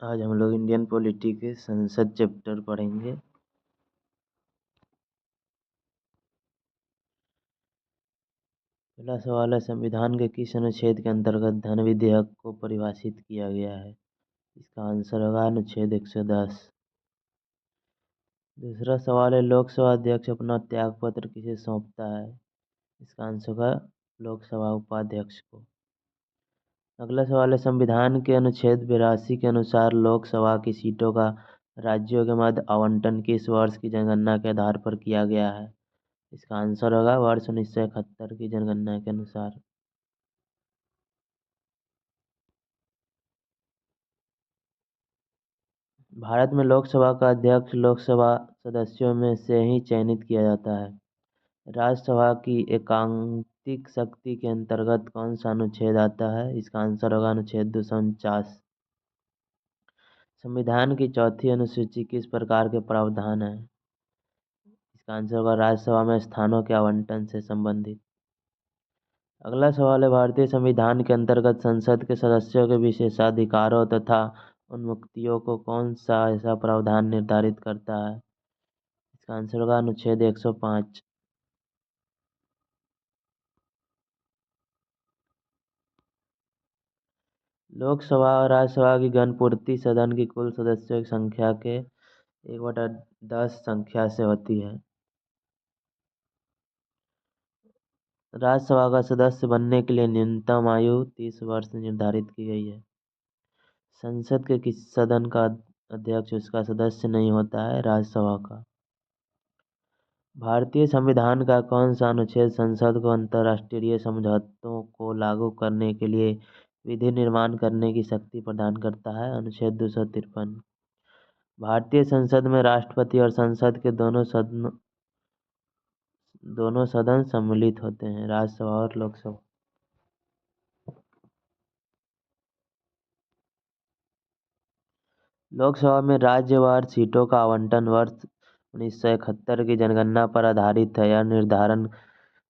आज हम लोग इंडियन पॉलिटी के संसद चैप्टर पढ़ेंगे। पहला सवाल है, संविधान के किस अनुच्छेद के अंतर्गत धन विधेयक को परिभाषित किया गया है? इसका आंसर होगा अनुच्छेद 110। दूसरा सवाल है, लोकसभा अध्यक्ष अपना त्यागपत्र किसे सौंपता है? इसका आंसर होगा लोकसभा उपाध्यक्ष को। अगला सवाल है, संविधान के अनुच्छेद 82 के अनुसार लोकसभा की सीटों का राज्यों के मध्य आवंटन किस वर्ष की जनगणना के आधार पर किया गया है? इसका आंसर होगा वर्ष 1971 की जनगणना के अनुसार। भारत में लोकसभा का अध्यक्ष लोकसभा सदस्यों में से ही चयनित किया जाता है। राज्यसभा की एकांकिक शक्ति के अंतर्गत कौन सा अनुच्छेद आता है? इसका आंसर होगा अनुच्छेद 249। संविधान की चौथी अनुसूची किस प्रकार के प्रावधान है? इसका आंसर होगा राज्यसभा में स्थानों के आवंटन से संबंधित। अगला सवाल है, भारतीय संविधान के अंतर्गत संसद के सदस्यों के विशेषाधिकारों तथा उन्मुक्तियों को कौन सा ऐसा प्रावधान निर्धारित करता है? इसका आंसर होगा अनुच्छेद 105। लोकसभा और राज्यसभा की गणपूर्ति सदन की कुल सदस्यों की संख्या के 1/10 संख्या से होती है। राज्यसभा का सदस्य बनने के लिए न्यूनतम आयु 30 वर्ष निर्धारित की गई है। संसद के किसी सदन का अध्यक्ष उसका सदस्य नहीं होता है, राज्यसभा का। भारतीय संविधान का कौन सा अनुच्छेद संसद को अंतर्राष्ट्रीय समझौतों को लागू करने के लिए विधि निर्माण करने की शक्ति प्रदान करता है? अनुच्छेद 253। भारतीय संसद में राष्ट्रपति और संसद के दोनों सदन सम्मिलित होते हैं, राज्यसभा और लोकसभा। लोकसभा में राज्यवार सीटों का आवंटन वर्ष 1971 की जनगणना पर आधारित है। यह निर्धारण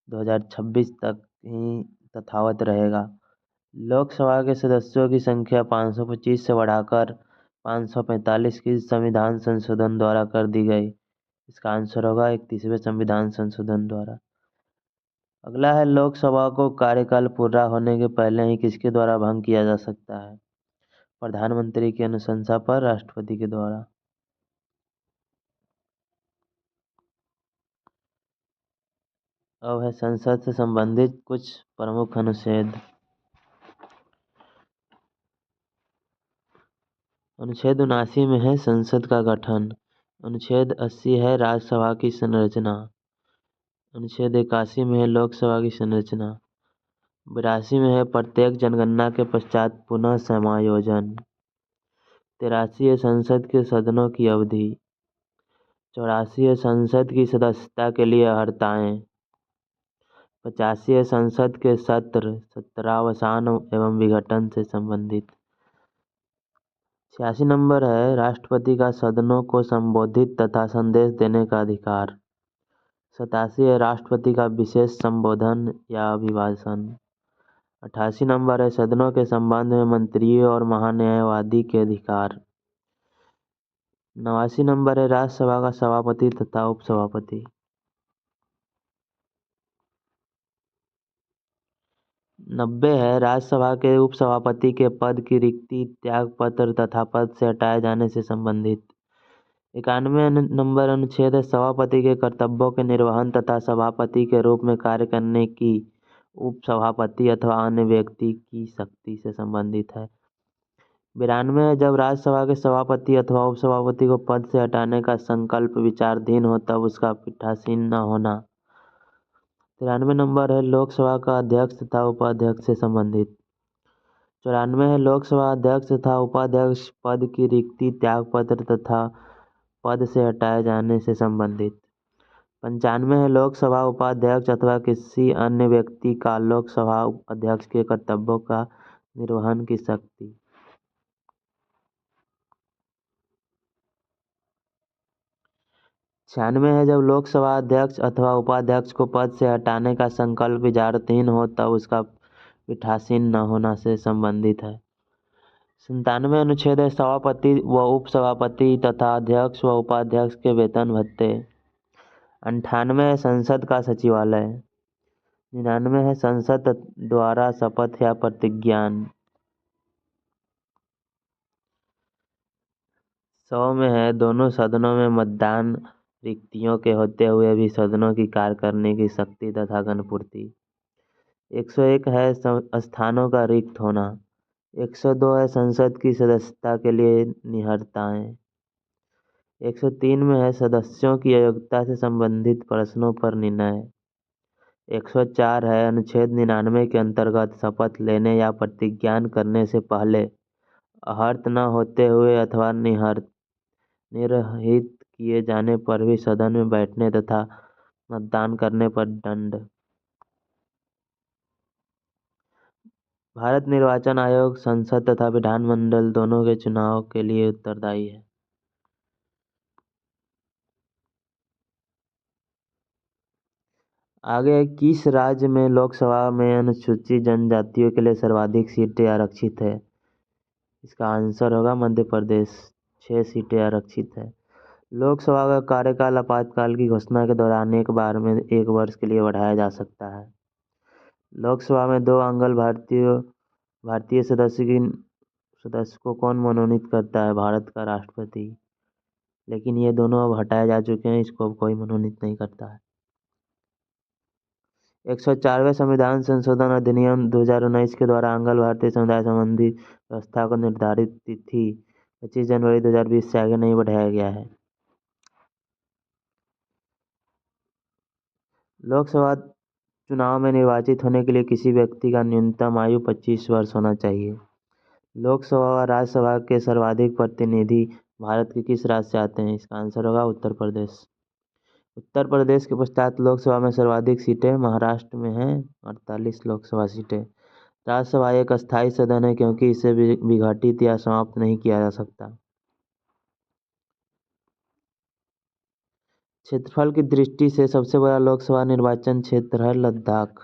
2026 तक ही तथावत रहेगा। लोकसभा के सदस्यों की संख्या 525 से बढ़ाकर 545 की संविधान संशोधन द्वारा कर दी गई। इसका आंसर होगा 31वें संविधान संशोधन द्वारा। अगला है, लोकसभा को कार्यकाल पूरा होने के पहले ही किसके द्वारा भंग किया जा सकता है? प्रधानमंत्री की अनुशंसा पर राष्ट्रपति के द्वारा। अब है संसद से संबंधित कुछ प्रमुख अनुच्छेद। अनुच्छेद 79 में है संसद का गठन। अनुच्छेद 80 है राज्यसभा की संरचना। अनुच्छेद 81 में है लोकसभा की संरचना। 82 में है प्रत्येक जनगणना के पश्चात पुनः समायोजन। 83 है संसद के सदनों की अवधि। 84 है संसद की सदस्यता के लिए अर्हताएं। 85 है संसद के सत्र सत्रावसान एवं विघटन से संबंधित। 86 नंबर है राष्ट्रपति का सदनों को संबोधित तथा संदेश देने का अधिकार। 87 है राष्ट्रपति का विशेष संबोधन या अभिभाषण। 88 नंबर है सदनों के संबंध में मंत्रियों और महान्यायवादी के अधिकार। 89 नंबर है राज्यसभा का सभापति तथा उपसभापति। 90 है राज्यसभा के उपसभापति के पद की रिक्ति त्यागपत्र तथा पद से हटाए जाने से संबंधित। 91 नंबर अनुच्छेद है सभापति के कर्तव्यों के निर्वहन तथा सभापति के रूप में कार्य करने की उपसभापति अथवा अन्य व्यक्ति की शक्ति से संबंधित है। 92 है जब राज्यसभा के सभापति अथवा उपसभापति को पद से हटाने का संकल्प विचाराधीन हो तब उसका पीठासीन न होना। 93 नंबर है लोकसभा का अध्यक्ष तथा उपाध्यक्ष से संबंधित। 94 है लोकसभा अध्यक्ष तथा उपाध्यक्ष पद की रिक्ति त्यागपत्र तथा पद से हटाए जाने से संबंधित। 95 है लोकसभा उपाध्यक्ष अथवा किसी अन्य व्यक्ति का लोकसभा अध्यक्ष के कर्तव्यों का निर्वहन की शक्ति। 96 है जब लोकसभा अध्यक्ष अथवा उपाध्यक्ष को पद से हटाने का संकल्प विचाराधीन हो तब उसका पीठासीन न होना से संबंधित है। 97 अनुच्छेद है सभापति व उपसभापति तथा अध्यक्ष व उपाध्यक्ष के वेतन भत्ते। 98 है संसद का सचिवालय। 99 है संसद द्वारा शपथ या प्रतिज्ञान। 100 में है दोनों सदनों में मतदान रिक्तियों के होते हुए भी सदनों की कार्य करने की शक्ति तथा गणपूर्ति। 101 है स्थानों का रिक्त होना। 102 है संसद की सदस्यता के लिए निहर्ताएं। 103 में है सदस्यों की अयोग्यता से संबंधित प्रश्नों पर निर्णय। 104 है अनुच्छेद 99 के अंतर्गत शपथ लेने या प्रतिज्ञान करने से पहले आहर्त न होते हुए अथवा निर्हित किए जाने पर भी सदन में बैठने तथा मतदान करने पर दंड। भारत निर्वाचन आयोग संसद तथा विधानमंडल दोनों के चुनाव के लिए उत्तरदायी है। आगे किस राज्य में लोकसभा में अनुसूचित जनजातियों के लिए सर्वाधिक सीटें आरक्षित है? इसका आंसर होगा मध्य प्रदेश। 6 सीटें आरक्षित है। लोकसभा का कार्यकाल आपातकाल की घोषणा के दौरान एक बार में 1 वर्ष के लिए बढ़ाया जा सकता है। लोकसभा में 2 अंगल भारतीय सदस्य को कौन मनोनीत करता है? भारत का राष्ट्रपति। लेकिन ये दोनों अब हटाए जा चुके हैं, इसको अब कोई मनोनीत नहीं करता है। 104वें संविधान संशोधन अधिनियम 2019 के द्वारा अंगल भारतीय समुदाय संबंधी व्यवस्था को निर्धारित तिथि 25 जनवरी 2020 से आगे नहीं बढ़ाया गया है। लोकसभा चुनाव में निर्वाचित होने के लिए किसी व्यक्ति का न्यूनतम आयु 25 वर्ष होना चाहिए। लोकसभा व राज्यसभा के सर्वाधिक प्रतिनिधि भारत के किस राज्य से आते हैं? इसका आंसर होगा उत्तर प्रदेश। उत्तर प्रदेश के पश्चात लोकसभा में सर्वाधिक सीटें महाराष्ट्र में हैं, 48 लोकसभा सीटें। राज्यसभा एक अस्थायी सदन है क्योंकि इसे विघटित या समाप्त नहीं किया जा सकता। क्षेत्रफल की दृष्टि से सबसे बड़ा लोकसभा निर्वाचन क्षेत्र है लद्दाख।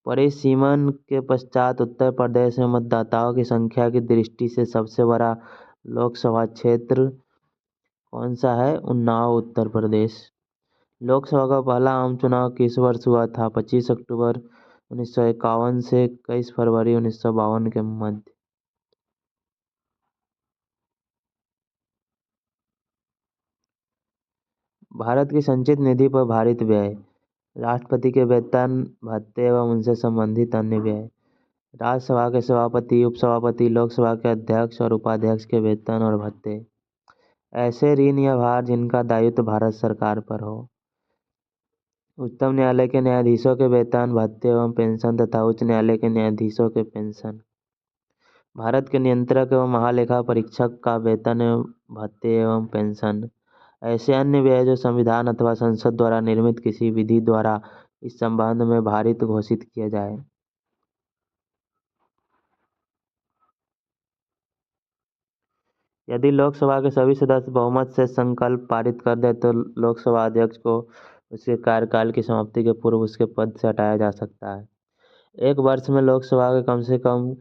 परिसीमन के पश्चात उत्तर प्रदेश में मतदाताओं की संख्या की दृष्टि से सबसे बड़ा लोकसभा क्षेत्र कौन सा है? उन्नाव, उत्तर प्रदेश। लोकसभा का पहला आम चुनाव किस वर्ष हुआ था? 25 अक्टूबर 1951 से 21 फरवरी 1952 के मध्य। भारत की संचित निधि पर भारित व्यय। राष्ट्रपति के वेतन भत्ते एवं उनसे संबंधित अन्य व्यय। राज्यसभा के सभापति, उपसभापति, लोकसभा के अध्यक्ष और उपाध्यक्ष के वेतन और भत्ते। ऐसे ऋण या भार जिनका दायित्व भारत सरकार पर हो। उच्चतम न्यायालय के न्यायाधीशों के वेतन, भत्ते एवं पेंशन तथा उच्च न्यायालय के न्यायाधीशों के पेंशन। भारत के नियंत्रक एवं महालेखा परीक्षक का वेतन एवं भत्ते एवं पेंशन। ऐसे अन्य व्यय जो संविधान अथवा संसद द्वारा निर्मित किसी विधि द्वारा इस संबंध में भारित घोषित किया जाए। यदि लोकसभा के सभी सदस्य बहुमत से संकल्प पारित कर दे तो लोकसभा अध्यक्ष को उसके कार्यकाल की समाप्ति के पूर्व उसके पद से हटाया जा सकता है। एक वर्ष में लोकसभा के कम से कम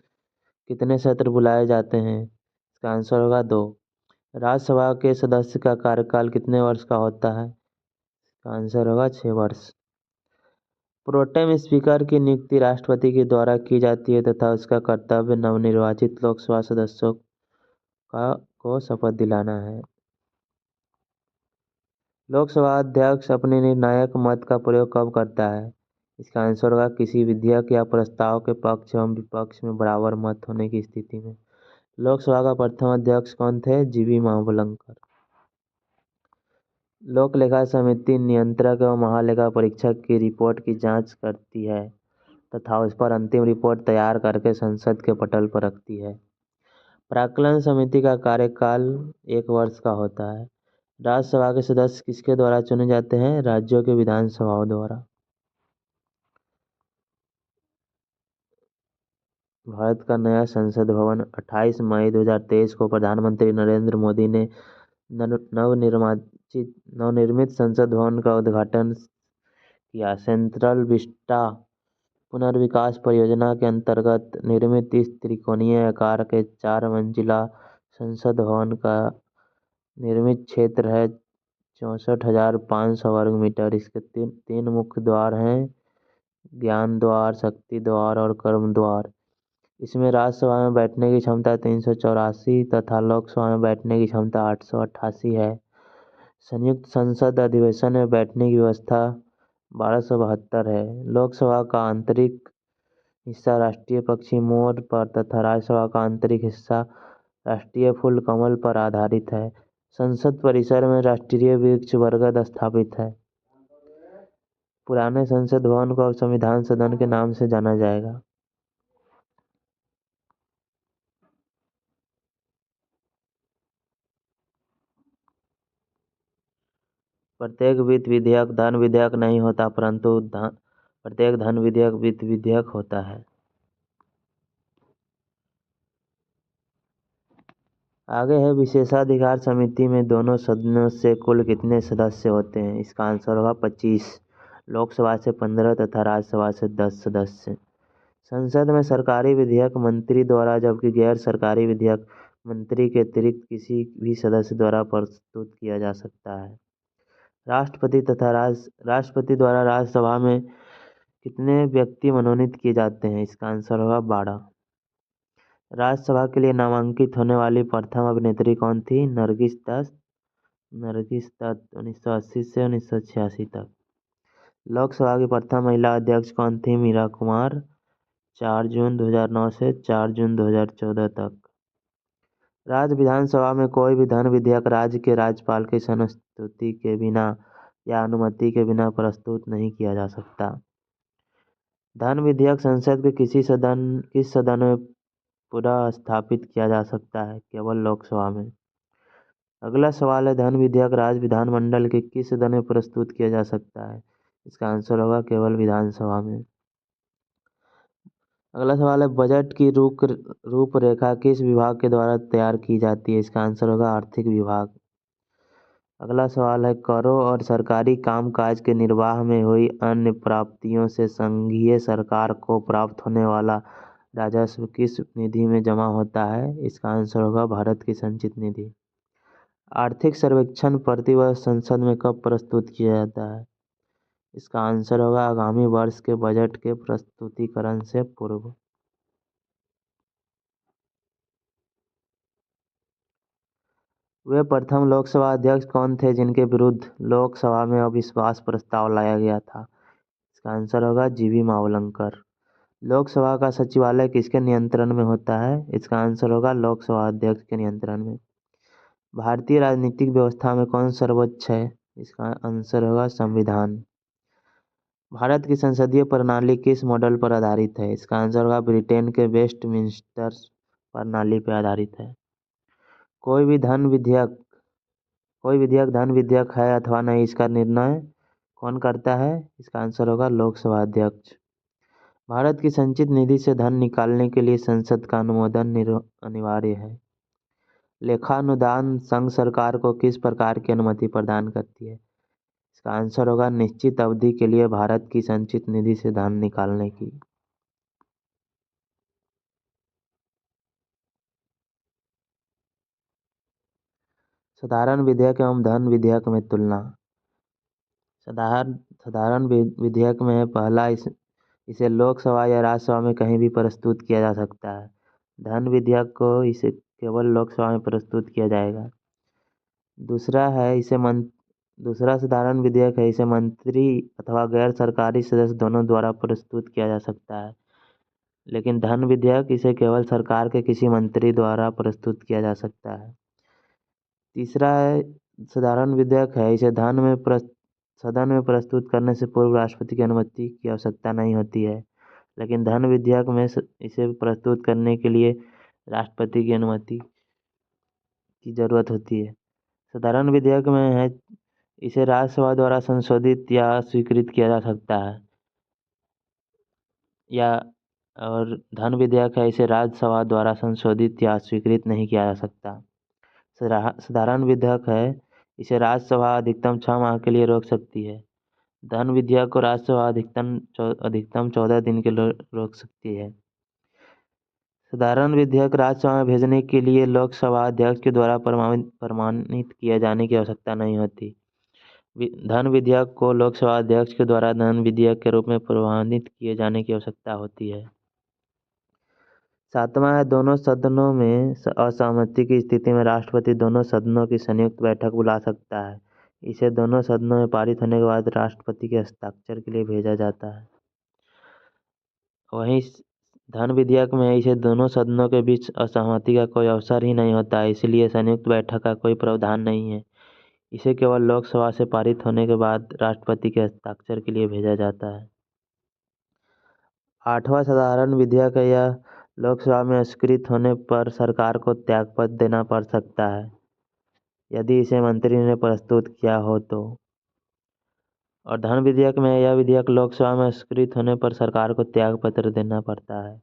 कितने सत्र बुलाए जाते हैं? इसका आंसर होगा 2। राज्यसभा के सदस्य का कार्यकाल कितने वर्ष का होता है? इसका आंसर होगा 6 वर्ष। प्रोटेम स्पीकर की नियुक्ति राष्ट्रपति के द्वारा की जाती है तथा उसका कर्तव्य नवनिर्वाचित लोकसभा सदस्यों को शपथ दिलाना है। लोकसभा अध्यक्ष अपने निर्णायक मत का प्रयोग कब करता है? इसका आंसर होगा किसी विधेयक या प्रस्ताव के पक्ष एवं विपक्ष में बराबर मत होने की स्थिति में। लोकसभा का प्रथम अध्यक्ष कौन थे? जीवी महाबलंकर। लोक लेखा समिति नियंत्रक एवं महालेखा परीक्षक की रिपोर्ट की जांच करती है तथा उस पर अंतिम रिपोर्ट तैयार करके संसद के पटल पर रखती है। प्राक्कलन समिति का कार्यकाल 1 वर्ष का होता है। राज्यसभा के सदस्य किसके द्वारा चुने जाते हैं? राज्यों के विधानसभाओं द्वारा। भारत का नया संसद भवन 28 मई 2023 को प्रधानमंत्री नरेंद्र मोदी ने नवनिर्मित संसद भवन का उद्घाटन किया। सेंट्रल विस्टा पुनर्विकास परियोजना के अंतर्गत निर्मित इस त्रिकोणीय आकार के 4 मंजिला संसद भवन का निर्मित क्षेत्र है 64,500 वर्ग मीटर। इसके तीन मुख्य द्वार हैं, ज्ञान द्वार, शक्ति द्वार और कर्म द्वार। इसमें राज्यसभा में बैठने की क्षमता 384 तथा लोकसभा में बैठने की क्षमता 888 है। संयुक्त संसद अधिवेशन में बैठने की व्यवस्था 1272 है। लोकसभा का आंतरिक हिस्सा राष्ट्रीय पक्षी मोर पर तथा राज्यसभा का आंतरिक हिस्सा राष्ट्रीय फूल कमल पर आधारित है। संसद परिसर में राष्ट्रीय वृक्ष बरगद स्थापित है। पुराने संसद भवन को अब संविधान सदन के नाम से जाना जाएगा। प्रत्येक वित्त विधेयक धन विधेयक नहीं होता, परंतु प्रत्येक धन विधेयक वित्त विधेयक होता है। आगे है विशेषाधिकार समिति में दोनों सदनों से कुल कितने सदस्य होते हैं। इसका आंसर होगा 25। लोकसभा से 15 तथा राज्यसभा से 10 सदस्य। संसद में सरकारी विधेयक मंत्री द्वारा, जबकि गैर सरकारी विधेयक मंत्री के अतिरिक्त किसी भी सदस्य द्वारा प्रस्तुत किया जा सकता है। राष्ट्रपति द्वारा राज्यसभा में कितने व्यक्ति मनोनीत किए जाते हैं। इसका आंसर होगा 12। राज्यसभा के लिए नामांकित होने वाली प्रथम अभिनेत्री कौन थी। नरगिस दत्त 1980 से 1986 तक। लोकसभा की प्रथम महिला अध्यक्ष कौन थी। मीरा कुमार 4 जून 2009 से 4 जून 2014 तक। राज्य विधानसभा में कोई भी धन विधेयक राज्य के राज्यपाल की संस्तुति के बिना या अनुमति के बिना प्रस्तुत नहीं किया जा सकता। धन विधेयक संसद के किस सदन में पुनः स्थापित किया जा सकता है। केवल लोकसभा में। अगला सवाल है, धन विधेयक राज्य विधानमंडल के किस सदन में प्रस्तुत किया जा सकता है। इसका आंसर होगा केवल विधानसभा में। अगला सवाल है, बजट की रूपरेखा किस विभाग के द्वारा तैयार की जाती है। इसका आंसर होगा आर्थिक विभाग। अगला सवाल है, करों और सरकारी कामकाज के निर्वाह में हुई अन्य प्राप्तियों से संघीय सरकार को प्राप्त होने वाला राजस्व किस निधि में जमा होता है। इसका आंसर होगा भारत की संचित निधि। आर्थिक सर्वेक्षण प्रतिवर्ष संसद में कब प्रस्तुत किया जाता है। इसका आंसर होगा आगामी वर्ष के बजट के प्रस्तुतिकरण से पूर्व। वे प्रथम लोकसभा अध्यक्ष कौन थे जिनके विरुद्ध लोकसभा में अविश्वास प्रस्ताव लाया गया था। इसका आंसर होगा जीवी मावलंकर। लोकसभा का सचिवालय किसके नियंत्रण में होता है। इसका आंसर होगा लोकसभा अध्यक्ष के नियंत्रण में। भारतीय राजनीतिक व्यवस्था में कौन सर्वोच्च है। इसका आंसर होगा संविधान। भारत की संसदीय प्रणाली किस मॉडल पर आधारित है। इसका आंसर होगा ब्रिटेन के वेस्टमिंस्टर प्रणाली पर आधारित है। कोई विधेयक धन विधेयक है अथवा नहीं, इसका निर्णय कौन करता है। इसका आंसर होगा लोकसभा अध्यक्ष। भारत की संचित निधि से धन निकालने के लिए संसद का अनुमोदन अनिवार्य है। लेखानुदान संघ सरकार को किस प्रकार की अनुमति प्रदान करती है। इसका आंसर होगा निश्चित अवधि के लिए भारत की संचित निधि से धन निकालने की। साधारण विधेयक एवं धन विधेयक में तुलना। साधारण विधेयक में पहला, इसे लोकसभा या राज्यसभा में कहीं भी प्रस्तुत किया जा सकता है। धन विधेयक को इसे केवल लोकसभा में प्रस्तुत किया जाएगा। दूसरा साधारण विधेयक है, इसे मंत्री अथवा गैर सरकारी सदस्य दोनों द्वारा प्रस्तुत किया जा सकता है। लेकिन धन विधेयक इसे केवल सरकार के किसी मंत्री द्वारा प्रस्तुत किया जा सकता है। तीसरा है साधारण विधेयक है, इसे सदन में प्रस्तुत करने से पूर्व राष्ट्रपति की अनुमति की आवश्यकता नहीं होती है। लेकिन धन विधेयक में इसे प्रस्तुत करने के लिए राष्ट्रपति की अनुमति की जरूरत होती है। साधारण विधेयक में है, इसे राज्यसभा द्वारा संशोधित या स्वीकृत किया जा सकता है और धन विधेयक है, इसे राज्यसभा द्वारा संशोधित या स्वीकृत नहीं किया जा सकता। साधारण विधेयक है, इसे राज्यसभा अधिकतम 6 माह के लिए रोक सकती है। धन विधेयक को राज्यसभा अधिकतम 14 दिन के लिए रोक सकती है। साधारण विधेयक राज्यसभा में भेजने के लिए लोकसभा अध्यक्ष के द्वारा प्रमाणित किए जाने की आवश्यकता नहीं होती। धन विधेयक को लोकसभा अध्यक्ष के द्वारा धन विधेयक के रूप में प्रमाणित किए जाने की आवश्यकता होती है। 7वां है, दोनों सदनों में असहमति की स्थिति में राष्ट्रपति दोनों सदनों की संयुक्त बैठक बुला सकता है। इसे दोनों सदनों में पारित होने के बाद राष्ट्रपति के हस्ताक्षर के लिए भेजा जाता है। वहीं धन विधेयक में इसे दोनों सदनों के बीच असहमति का कोई अवसर ही नहीं होता है, इसलिए संयुक्त बैठक का कोई प्रावधान नहीं है। इसे केवल लोकसभा से पारित होने के बाद राष्ट्रपति के हस्ताक्षर के लिए भेजा जाता है। 8वां साधारण विधेयक है, यह लोकसभा में स्वीकृत होने पर सरकार को त्यागपत्र देना पड़ सकता है यदि इसे मंत्री ने प्रस्तुत किया हो तो। और धन विधेयक में यह विधेयक लोकसभा में स्वीकृत होने पर सरकार को त्यागपत्र देना पड़ता है।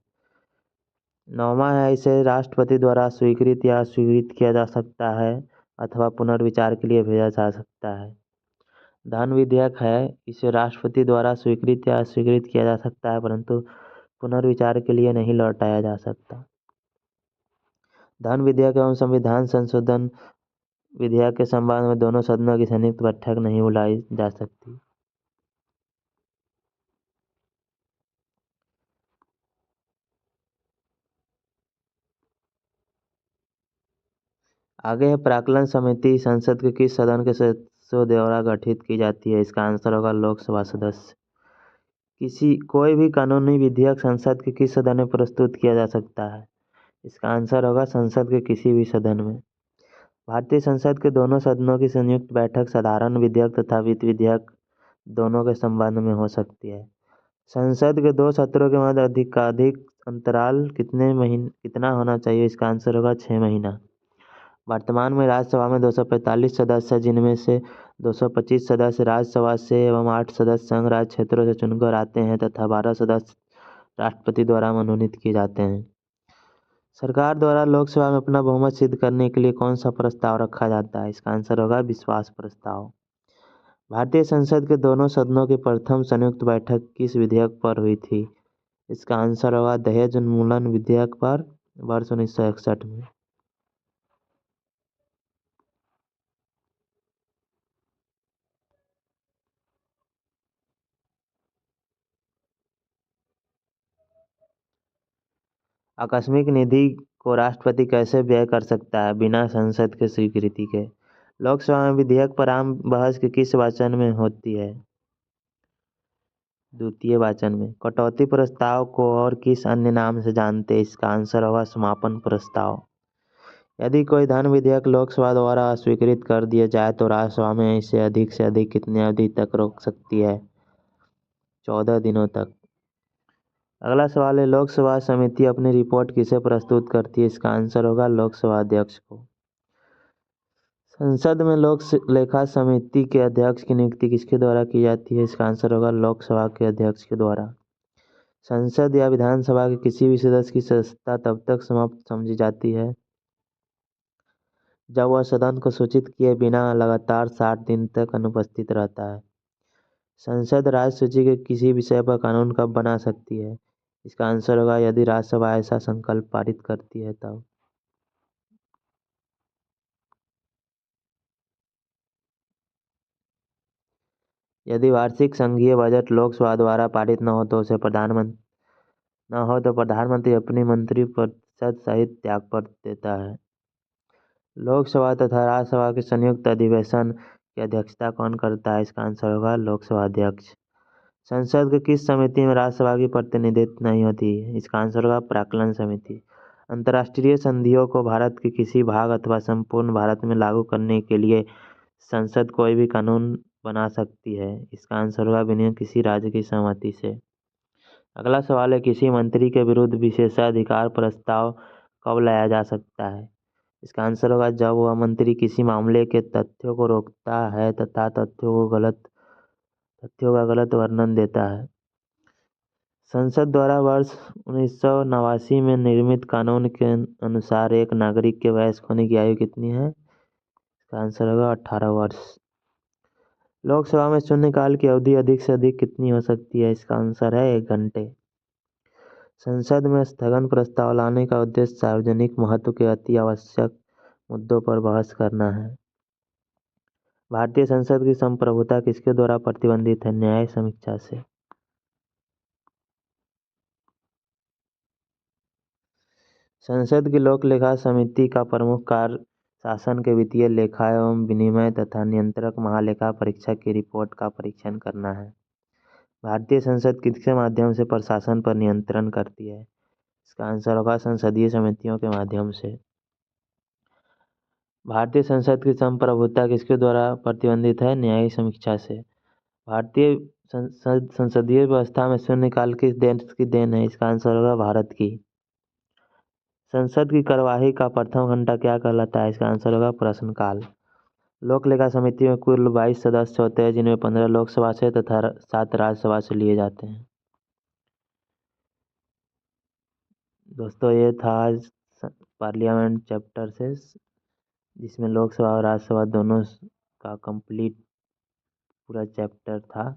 9वां है, इसे राष्ट्रपति द्वारा स्वीकृत या अस्वीकृत किया जा सकता है अथवा पुनर्विचार के लिए भेजा जा सकता है। धन विधेयक है, इसे राष्ट्रपति द्वारा स्वीकृत या अस्वीकृत किया जा सकता है परंतु पुनर्विचार के लिए नहीं लौटाया जा सकता। धन विधेयक एवं संविधान संशोधन विधेयक के संबंध में दोनों सदनों की संयुक्त बैठक नहीं बुलाई जा सकती। आगे है प्राक्कलन समिति संसद के किस सदन के सदस्यों द्वारा गठित की जाती है। इसका आंसर होगा लोकसभा सदस्य। कोई भी कानूनी विधेयक संसद के किस सदन में प्रस्तुत किया जा सकता है। इसका आंसर होगा संसद के किसी भी सदन में। भारतीय संसद के दोनों सदनों की संयुक्त बैठक साधारण विधेयक तथा वित्त विधेयक दोनों के संबंध में हो सकती है। संसद के 2 सत्रों के मध्य अधिकाधिक अंतराल कितना होना चाहिए। इसका आंसर होगा 6 महीना। वर्तमान में राज्यसभा में 245 सदस्य हैं, जिनमें से 225 सदस्य राज्यसभा से एवं 8 सदस्य संघ राज्य क्षेत्रों से चुनकर आते हैं तथा 12 सदस्य राष्ट्रपति द्वारा मनोनीत किए जाते हैं। सरकार द्वारा लोकसभा में अपना बहुमत सिद्ध करने के लिए कौन सा प्रस्ताव रखा जाता है। इसका आंसर होगा विश्वास प्रस्ताव। भारतीय संसद के दोनों सदनों की प्रथम संयुक्त बैठक किस विधेयक पर हुई थी। इसका आंसर होगा दहेज उन्मूलन विधेयक पर वर्ष 1961 में। आकस्मिक निधि को राष्ट्रपति कैसे व्यय कर सकता है बिना संसद के स्वीकृति के। लोकसभा में विधेयक पर आम बहस के किस वाचन में होती है। द्वितीय वाचन में। कटौती प्रस्ताव को और किस अन्य नाम से जानते हैं। इसका आंसर होगा समापन प्रस्ताव। यदि कोई धन विधेयक लोकसभा द्वारा अस्वीकृत कर दिया जाए तो राज्यसभा में इसे अधिक से अधिक कितनी अवधि तक रोक सकती है। 14 दिनों तक। अगला सवाल है, लोकसभा समिति अपनी रिपोर्ट किसे प्रस्तुत करती है। इसका आंसर होगा लोकसभा अध्यक्ष को। संसद में लोक लेखा समिति के अध्यक्ष की नियुक्ति किसके द्वारा की जाती है। इसका आंसर होगा लोकसभा के अध्यक्ष के द्वारा। संसद या विधानसभा के किसी भी सदस्य की सदस्यता तब तक समाप्त समझी जाती है जब वह सदन को सूचित किए बिना लगातार 60 दिन तक अनुपस्थित रहता है। संसद राज्य सूची के किसी विषय पर कानून कब बना सकती है। इसका आंसर होगा यदि राज्यसभा ऐसा संकल्प पारित करती है तब। यदि वार्षिक संघीय बजट लोकसभा द्वारा पारित न हो तो प्रधानमंत्री अपनी मंत्रिपरिषद सहित त्यागपत्र देता है। लोकसभा तथा राज्यसभा के संयुक्त अधिवेशन की अध्यक्षता कौन करता है। इसका आंसर होगा लोकसभा अध्यक्ष। संसद की किस समिति में राज्यसभा की प्रतिनिधित्व नहीं होती। इसका आंसर होगा प्राक्कलन समिति। अंतर्राष्ट्रीय संधियों को भारत के किसी भाग अथवा संपूर्ण भारत में लागू करने के लिए संसद कोई भी कानून बना सकती है। इसका आंसर होगा बिना किसी राज्य की सहमति से। अगला सवाल है, किसी मंत्री के विरुद्ध विशेषाधिकार प्रस्ताव कब लाया जा सकता है। इसका आंसर होगा जब वह मंत्री किसी मामले के तथ्यों को रोकता है तथा तथ्यों का गलत वर्णन देता है। संसद द्वारा वर्ष 1989 में निर्मित कानून के अनुसार एक नागरिक के वयस्क होने की आयु कितनी है। इसका आंसर होगा 18 वर्ष। लोकसभा में शून्यकाल की अवधि अधिक से अधिक कितनी हो सकती है? इसका आंसर है 1 घंटे। संसद में स्थगन प्रस्ताव लाने का उद्देश्य सार्वजनिक महत्व के अति आवश्यक मुद्दों पर बहस करना है। भारतीय संसद की संप्रभुता किसके द्वारा प्रतिबंधित है? न्याय समीक्षा से। संसद की लोक लेखा समिति का प्रमुख कार्य शासन के वित्तीय लेखा एवं विनिमय तथा नियंत्रक महालेखा परीक्षक की रिपोर्ट का परीक्षण करना है। भारतीय संसद किसके माध्यम से प्रशासन पर नियंत्रण करती है? इसका आंसर होगा संसदीय समितियों के माध्यम से। भारतीय संसद की संप्रभुता किसके द्वारा प्रतिबंधित है? न्यायिक समीक्षा से। भारतीय संसदीय व्यवस्था में शून्यकाल किस देश की देन है? इसका आंसर होगा भारत की। संसद की कार्यवाही का प्रथम घंटा क्या कहलाता है? इसका आंसर होगा प्रश्नकाल। लोक लेखा समिति में कुल 22 सदस्य होते हैं, जिनमें 15 लोकसभा से तथा 7 राज्यसभा से लिए जाते हैं। दोस्तों, ये था आज पार्लियामेंट चैप्टर से, जिसमें लोकसभा और राज्यसभा दोनों का कंप्लीट पूरा चैप्टर था।